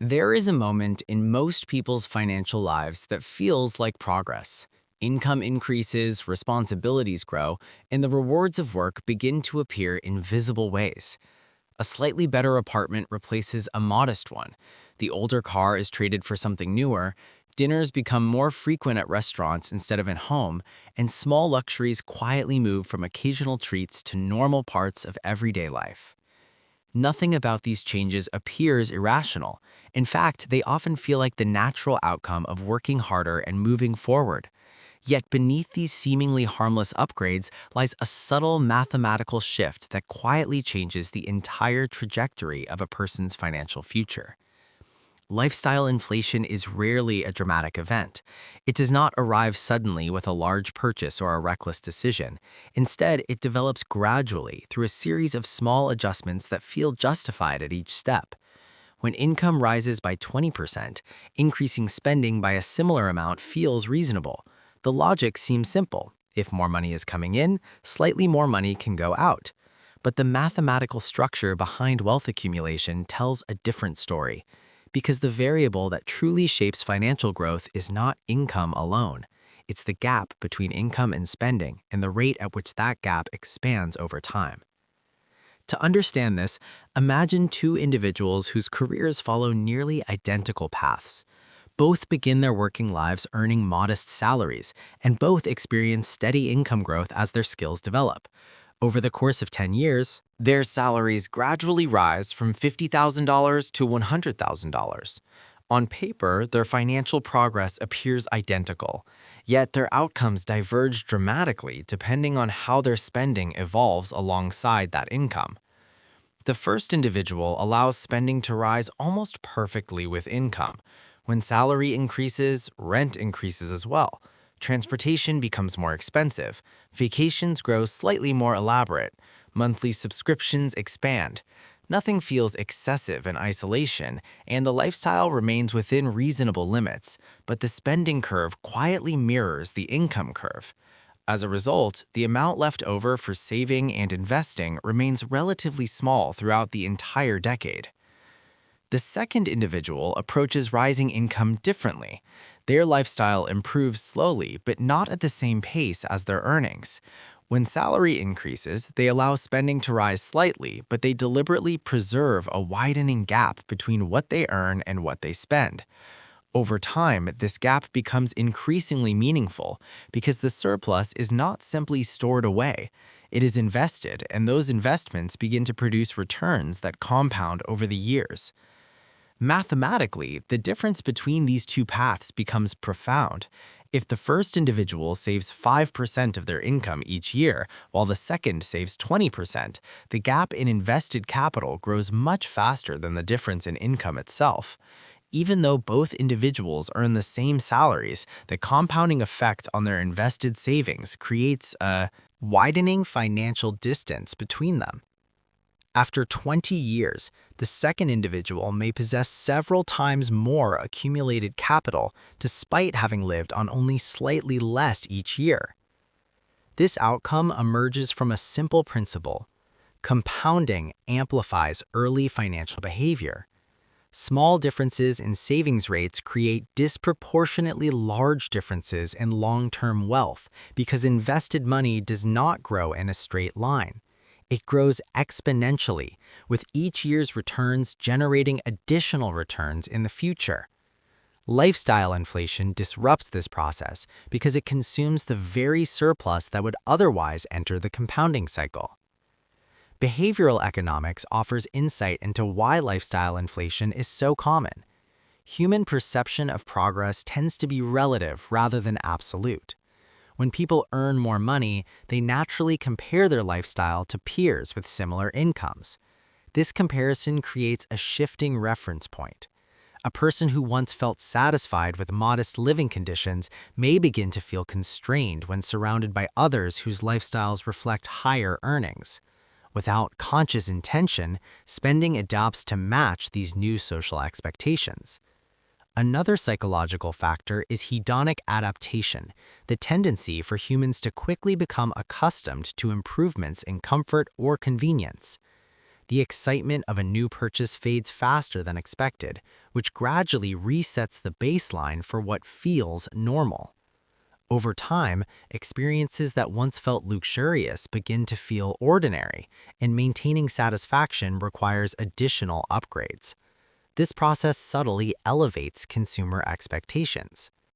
There is a moment in most people's financial lives that feels like progress. Income increases, responsibilities grow, and the rewards of work begin to appear in visible ways. A slightly better apartment replaces a modest one. The older car is traded for something newer. Dinners become more frequent at restaurants instead of at home, and small luxuries quietly move from occasional treats to normal parts of everyday life. Nothing about these changes appears irrational. In fact, they often feel like the natural outcome of working harder and moving forward. Yet beneath these seemingly harmless upgrades lies a subtle mathematical shift that quietly changes the entire trajectory of a person's financial future. Lifestyle inflation is rarely a dramatic event. It does not arrive suddenly with a large purchase or a reckless decision. Instead, it develops gradually through a series of small adjustments that feel justified at each step. When income rises by 20%, increasing spending by a similar amount feels reasonable. The logic seems simple. If more money is coming in, slightly more money can go out. But the mathematical structure behind wealth accumulation tells a different story. Because the variable that truly shapes financial growth is not income alone. It's the gap between income and spending and the rate at which that gap expands over time. To understand this, imagine two individuals whose careers follow nearly identical paths. Both begin their working lives earning modest salaries, and both experience steady income growth as their skills develop. Over the course of 10 years, their salaries gradually rise from $50,000 to $100,000. On paper, their financial progress appears identical, yet their outcomes diverge dramatically depending on how their spending evolves alongside that income. The first individual allows spending to rise almost perfectly with income. When salary increases, rent increases as well. Transportation becomes more expensive. Vacations grow slightly more elaborate. Monthly subscriptions expand. Nothing feels excessive in isolation, and the lifestyle remains within reasonable limits, but the spending curve quietly mirrors the income curve. As a result, the amount left over for saving and investing remains relatively small throughout the entire decade. The second individual approaches rising income differently. Their lifestyle improves slowly, but not at the same pace as their earnings. When salary increases, they allow spending to rise slightly, but they deliberately preserve a widening gap between what they earn and what they spend. Over time, this gap becomes increasingly meaningful because the surplus is not simply stored away. It is invested, and those investments begin to produce returns that compound over the years. Mathematically, the difference between these two paths becomes profound. If the first individual saves 5% of their income each year, while the second saves 20%, the gap in invested capital grows much faster than the difference in income itself. Even though both individuals earn the same salaries, the compounding effect on their invested savings creates a widening financial distance between them. After 20 years, the second individual may possess several times more accumulated capital despite having lived on only slightly less each year. This outcome emerges from a simple principle. Compounding amplifies early financial behavior. Small differences in savings rates create disproportionately large differences in long-term wealth because invested money does not grow in a straight line. It grows exponentially, with each year's returns generating additional returns in the future. Lifestyle inflation disrupts this process because it consumes the very surplus that would otherwise enter the compounding cycle. Behavioral economics offers insight into why lifestyle inflation is so common. Human perception of progress tends to be relative rather than absolute. When people earn more money, they naturally compare their lifestyle to peers with similar incomes. This comparison creates a shifting reference point. A person who once felt satisfied with modest living conditions may begin to feel constrained when surrounded by others whose lifestyles reflect higher earnings. Without conscious intention, spending adapts to match these new social expectations. Another psychological factor is hedonic adaptation, the tendency for humans to quickly become accustomed to improvements in comfort or convenience. The excitement of a new purchase fades faster than expected, which gradually resets the baseline for what feels normal. Over time, experiences that once felt luxurious begin to feel ordinary, and maintaining satisfaction requires additional upgrades. This process subtly elevates consumer expectations.